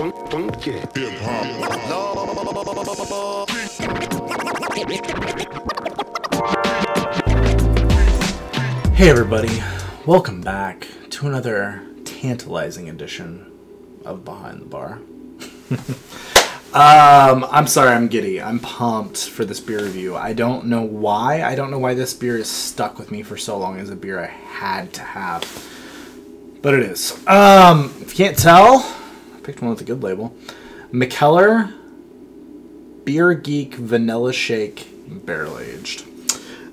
Hey everybody, welcome back to another tantalizing edition of Behind the Bar. I'm sorry, I'm giddy. I'm pumped for this beer review. I don't know why. I don't know why this beer is stuck with me for so long as a beer I had to have. But it is. If you can't tell, I picked one with a good label. Mikkeller Beer Geek Vanilla Shake Barrel Aged.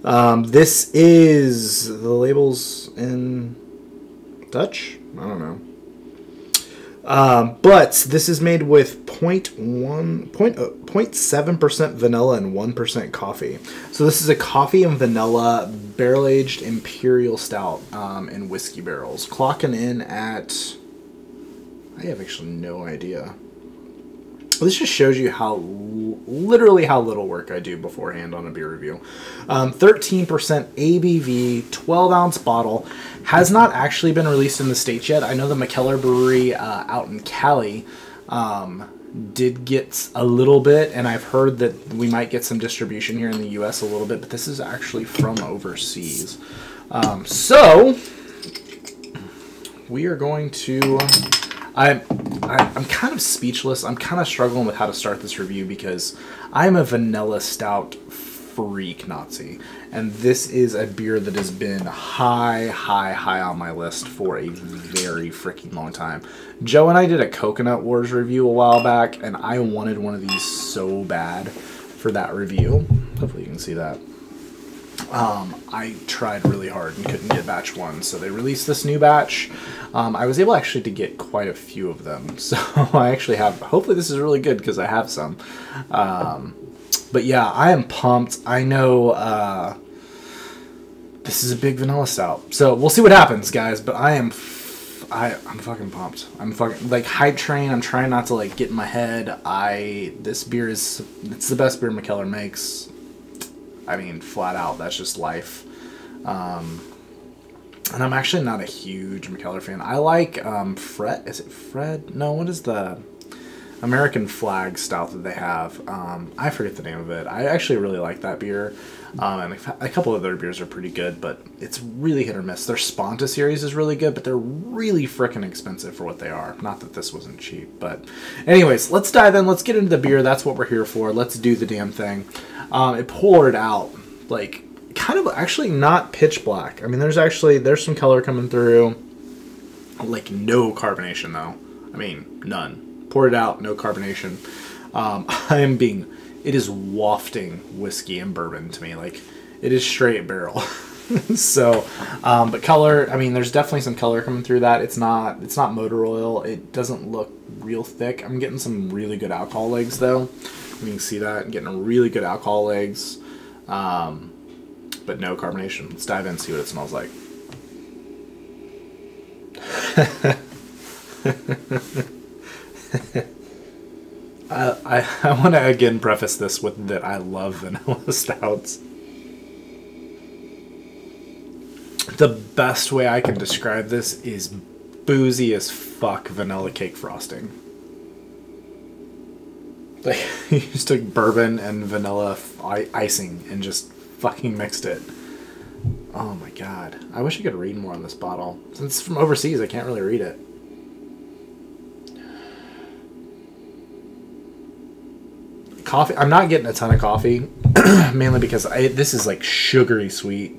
This is, the label's in Dutch? I don't know. But this is made with 0.7% vanilla and 1% coffee. So this is a coffee and vanilla barrel-aged imperial stout in whiskey barrels. Clocking in at, I have actually no idea. This just shows you how, literally how little work I do beforehand on a beer review. 13% ABV, 12-ounce bottle. Has not actually been released in the States yet. I know the Mikkeller Brewery out in Cali did get a little bit, and I've heard that we might get some distribution here in the U.S. a little bit, but this is actually from overseas. So, we are going to... I'm kind of speechless. I'm kind of struggling with how to start this review because I'm a vanilla stout freak Nazi. And this is a beer that has been high on my list for a very freaking long time. Joe and I did a Coconut Wars review a while back, and I wanted one of these so bad for that review. Hopefully you can see that. I tried really hard and couldn't get batch one, so they released this new batch. I was able actually to get quite a few of them, so I actually have, hopefully this is really good because I have some. But yeah, I am pumped. I know this is a big vanilla stout, so we'll see what happens, guys, but I'm fucking pumped. I'm fucking, like, hype train. I'm trying not to, like, get in my head. This beer it's the best beer Mikkeller makes. I mean, flat out, that's just life. And I'm actually not a huge Mikkeller fan. I like Fred. Is it Fred? No, what is the American flag stout that they have? I forget the name of it. I actually really like that beer. And a couple of their beers are pretty good, but it's really hit or miss. Their Sponta series is really good, but they're really frickin' expensive for what they are. Not that this wasn't cheap, but anyways, let's dive in. Let's get into the beer. That's what we're here for. Let's do the damn thing. It poured out, like, kind of actually not pitch black. I mean, there's some color coming through. Like, no carbonation, though. I mean, none. Poured it out, no carbonation. It is wafting whiskey and bourbon to me. Like, it is straight barrel. So, but color, I mean, there's definitely some color coming through that. It's not motor oil. It doesn't look real thick. I'm getting some really good alcohol legs, though. You can see that. I'm getting a really good alcohol legs. But no carbonation. Let's dive in and see what it smells like. I want to again preface this with that I love vanilla stouts. The best way I can describe this is boozy as fuck vanilla cake frosting. Like, you just took bourbon and vanilla icing and just fucking mixed it. Oh my god. I wish I could read more on this bottle. Since it's from overseas, I can't really read it. Coffee. I'm not getting a ton of coffee. Mainly because this is like sugary sweet.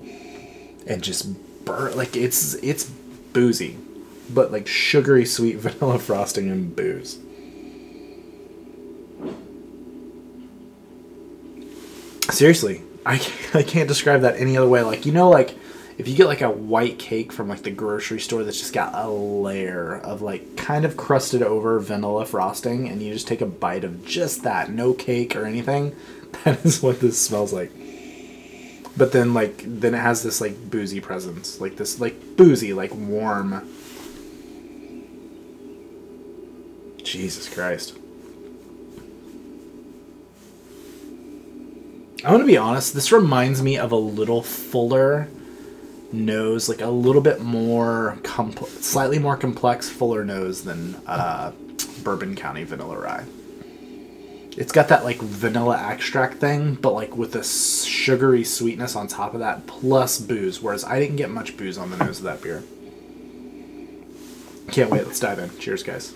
And just like, it's boozy. But like sugary sweet vanilla frosting and booze. Seriously, I can't describe that any other way. Like, you know, like, if you get, like, a white cake from, like, the grocery store that's just got a layer of, like, kind of crusted over vanilla frosting, and you just take a bite of just that, no cake or anything, that is what this smells like. But then, like, it has this, like, boozy presence. Like, this, like, boozy, like, warm. Jesus Christ. I want to be honest, this reminds me of a little fuller nose, like a little bit more, slightly more complex, fuller nose than Bourbon County Vanilla Rye. It's got that like vanilla extract thing, but like with a sugary sweetness on top of that, plus booze, whereas I didn't get much booze on the nose of that beer. Can't wait, let's dive in. Cheers, guys.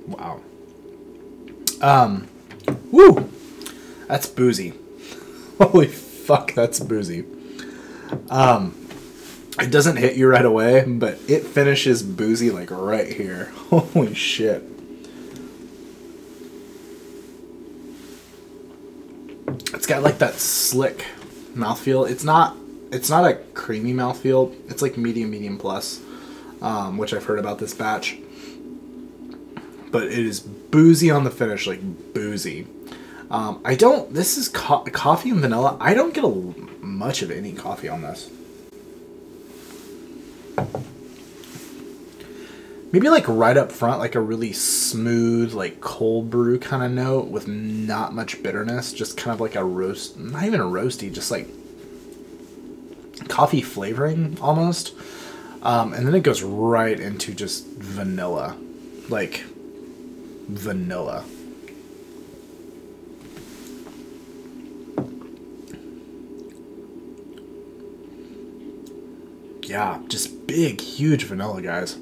Wow. Woo! That's boozy. Holy fuck, that's boozy. It doesn't hit you right away, but it finishes boozy like right here. Holy shit. It's got like that slick mouthfeel. It's not a creamy mouthfeel. It's like medium plus, which I've heard about this batch. But it is boozy on the finish, like boozy. This is coffee and vanilla. I don't get much of any coffee on this. Maybe like right up front, like a really smooth, like cold brew kind of note with not much bitterness. Just kind of like a roast, not even a roasty, just like coffee flavoring almost. And then it goes right into just vanilla. Like vanilla. Yeah, just big, huge vanilla, guys.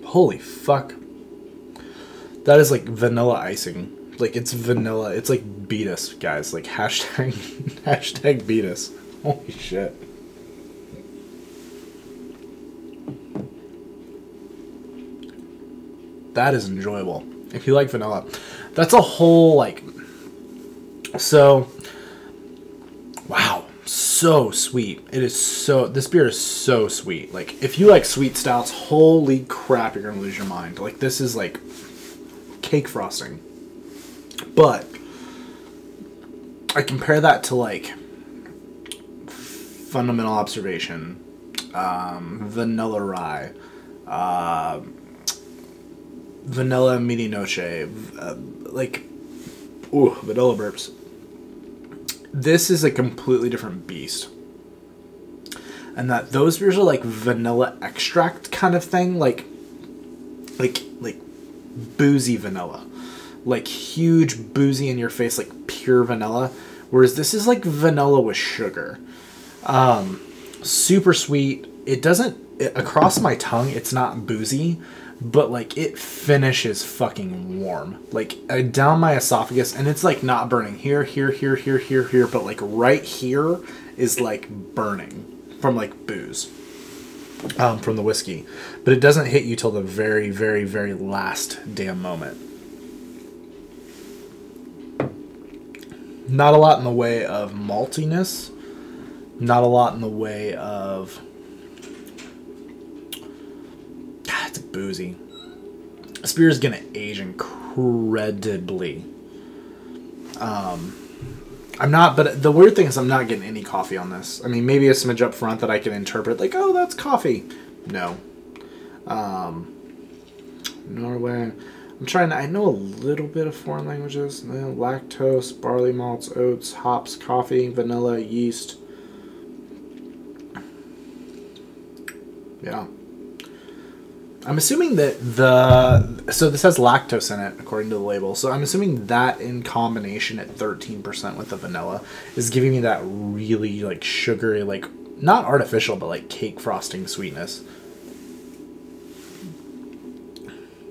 Holy fuck. That is like vanilla icing. Like, it's vanilla. It's like beat us, guys. Like, hashtag beat us. Holy shit. That is enjoyable. If you like vanilla. That's a whole, like... So... Wow. So sweet. It is so... This beer is so sweet. Like, if you like sweet stouts, holy crap, you're gonna lose your mind. Like, this is like... cake frosting. But... I compare that to, like... Fundamental Observation. Vanilla Rye. Vanilla Midi Noche, like, ooh, vanilla burps. This is a completely different beast. And that those beers are like vanilla extract kind of thing, like boozy vanilla. Like huge boozy in your face, like pure vanilla. Whereas this is like vanilla with sugar. Super sweet. It doesn't, across my tongue, it's not boozy. But, like, it finishes fucking warm. Like, down my esophagus, and it's, like, not burning here, but, like, right here is, like, burning from, like, booze. From the whiskey. But it doesn't hit you till the very, very, very last damn moment. Not a lot in the way of maltiness. Not a lot in the way of... It's boozy. This beer is gonna age incredibly. I'm not, but the weird thing is I'm not getting any coffee on this. I mean, maybe a smidge up front that I can interpret like, oh, that's coffee. No. Norway. I'm trying to, I know a little bit of foreign languages. Lactose, barley malts, oats, hops, coffee, vanilla, yeast. Yeah. I'm assuming that so this has lactose in it, according to the label. So I'm assuming that in combination at 13% with the vanilla is giving me that really, like, sugary, like, not artificial, but, like, cake frosting sweetness.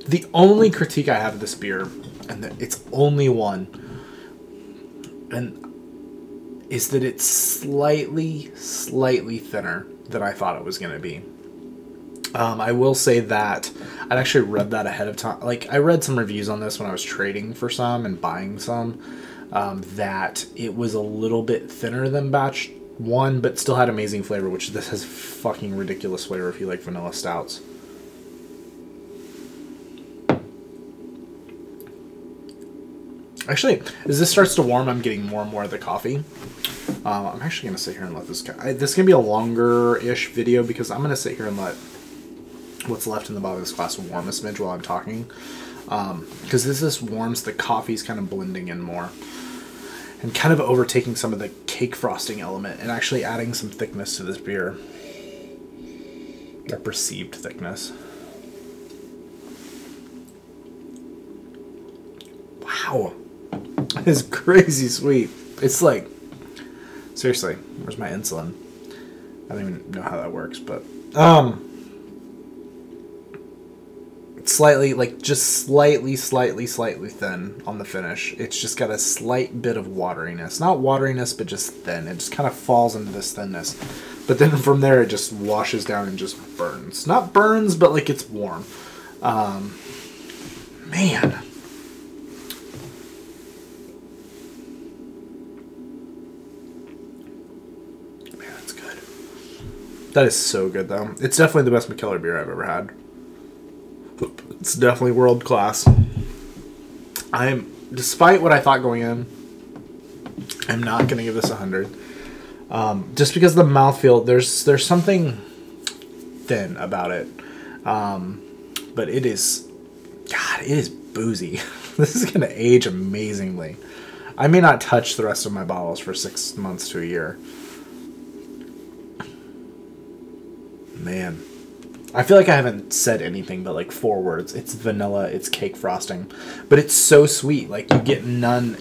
The only critique I have of this beer, and it's only one, and is that it's slightly thinner than I thought it was going to be. I will say that I'd actually read that ahead of time. Like, I read some reviews on this when I was trading for some and buying some, that it was a little bit thinner than batch 1, but still had amazing flavor, which this has fucking ridiculous flavor if you like vanilla stouts. Actually, as this starts to warm, I'm getting more and more of the coffee. I'm actually going to sit here and let this go. This is going to be a longer-ish video because I'm going to sit here and let what's left in the bottom of this glass warm a smidge while I'm talking. Because as this warms, the coffee's kind of blending in more. And kind of overtaking some of the cake frosting element and actually adding some thickness to this beer. Or perceived thickness. Wow. That is crazy sweet. It's like, seriously, where's my insulin? I don't even know how that works, but slightly, like just slightly thin on the finish. It's just got a slight bit of wateriness. Not wateriness, but just thin. It just kind of falls into this thinness. But then from there, it just washes down and just burns. Not burns, but like it's warm. Man. That's good. That is so good, though. It's definitely the best Mikkeller beer I've ever had. It's definitely world class. Despite what I thought going in, I'm not going to give this 100. Just because the mouthfeel, there's something thin about it. But it is, God, it is boozy. This is going to age amazingly. I may not touch the rest of my bottles for 6 months to a year. Man. I feel like I haven't said anything but like 4 words. It's vanilla, it's cake frosting. But it's so sweet. Like you get none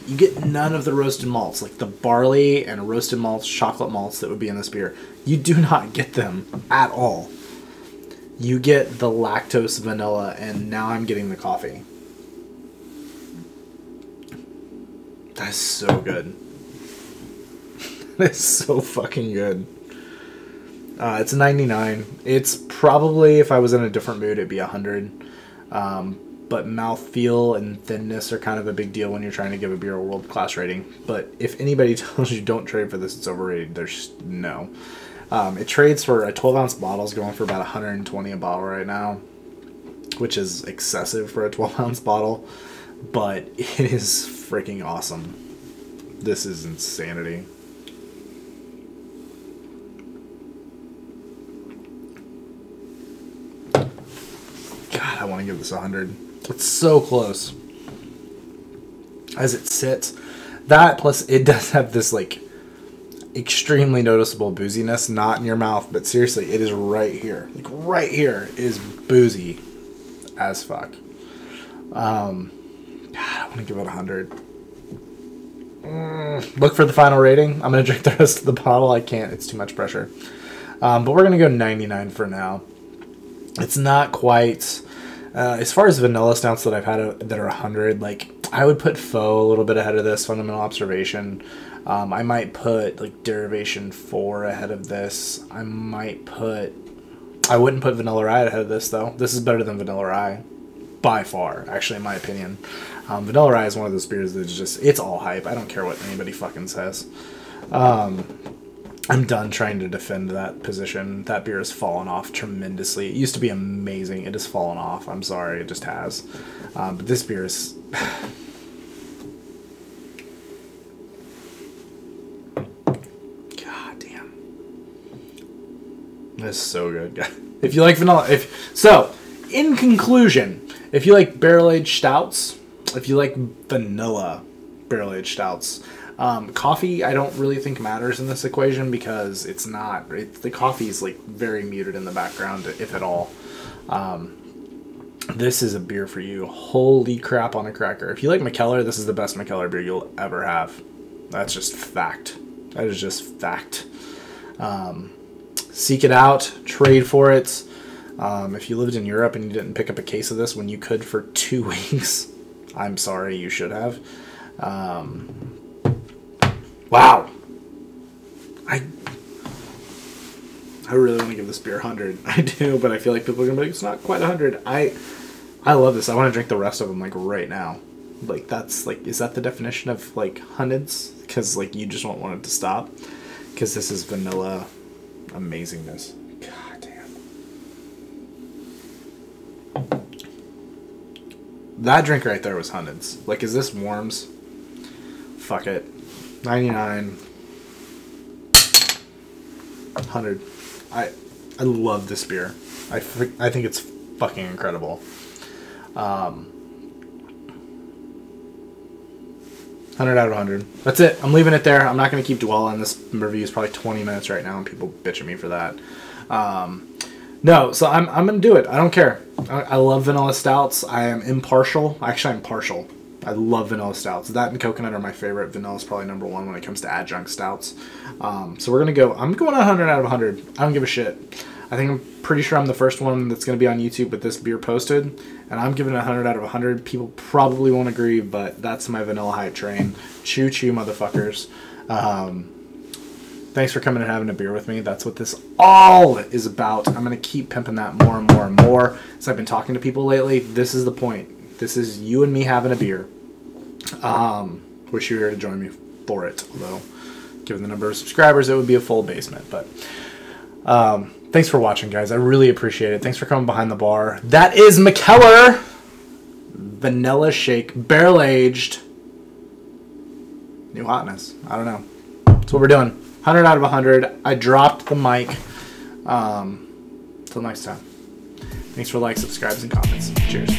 of the roasted malts. Like the barley and roasted malts, chocolate malts that would be in this beer. You do not get them at all. You get the lactose vanilla, and now I'm getting the coffee. That's so good. That's so fucking good. It's 99. It's probably, if I was in a different mood, it'd be 100. But mouthfeel and thinness are kind of a big deal when you're trying to give a beer a world-class rating. But if anybody tells you don't trade for this, it's overrated, there's no. It trades for a 12-ounce bottle is going for about 120 a bottle right now, which is excessive for a 12-ounce bottle. But it is freaking awesome. This is insanity. I want to give this 100. It's so close. As it sits, that plus it does have this like extremely noticeable booziness, not in your mouth, but seriously, it is right here. Like right here is boozy as fuck. God, I want to give it 100. Look for the final rating. I'm going to drink the rest of the bottle. I can't. It's too much pressure. But we're going to go 99 for now. It's not quite... as far as vanilla stouts that I've had that are 100, like I would put Faux a little bit ahead of this, Fundamental Observation. I might put like Derivation 4 ahead of this. I wouldn't put Vanilla Rye ahead of this though. This is better than Vanilla Rye. By far, actually, in my opinion. Vanilla Rye is one of those beers that's just, it's all hype. I don't care what anybody fucking says. I'm done trying to defend that position. That beer has fallen off tremendously. It used to be amazing. It has fallen off. I'm sorry. It just has. But this beer is... God damn. This is so good. If you like vanilla... So, in conclusion, if you like barrel-aged stouts, if you like vanilla barrel-aged stouts... coffee, I don't really think matters in this equation because it's not. The coffee is like very muted in the background, if at all. This is a beer for you. Holy crap on a cracker. If you like Mikkeller, this is the best Mikkeller beer you'll ever have. That's just fact. That is just fact. Seek it out. Trade for it. If you lived in Europe and you didn't pick up a case of this when you could for 2 weeks, I'm sorry, you should have. Wow. I really want to give this beer 100. I do, but I feel like people are going to be like, it's not quite 100. I love this. I want to drink the rest of them, like, right now. Like, that's, like, is that the definition of, like, hundreds? Because, like, you just won't want it to stop. Because this is vanilla amazingness. God damn. That drink right there was hundreds. Like, as this warms, fuck it. 99. 100. I love this beer. I think it's fucking incredible. 100 out of 100. That's it. I'm leaving it there. I'm not going to keep dwelling. This review is probably 20 minutes right now, and people bitch at me for that. No, so I'm going to do it. I don't care. I love vanilla stouts. I am impartial. Actually, I'm partial. I love vanilla stouts. That and coconut are my favorite. Vanilla is probably number one when it comes to adjunct stouts. So we're going to go... I'm going 100 out of 100. I don't give a shit. I think I'm pretty sure I'm the first one that's going to be on YouTube with this beer posted, and I'm giving it 100 out of 100. People probably won't agree, but that's my vanilla hype train. Choo choo, motherfuckers. Thanks for coming and having a beer with me. That's what this all is about. I'm going to keep pimping that more and more and more. As I've been talking to people lately, this is the point. This is you and me having a beer. Wish you were here to join me for it, although given the number of subscribers, it would be a full basement, but... thanks for watching, guys. I really appreciate it. Thanks for coming behind the bar. That is Mikkeller Vanilla Shake, barrel-aged. New hotness. I don't know. That's what we're doing. 100 out of 100. I dropped the mic. Till next time. Thanks for likes, subscribes, and comments. Cheers.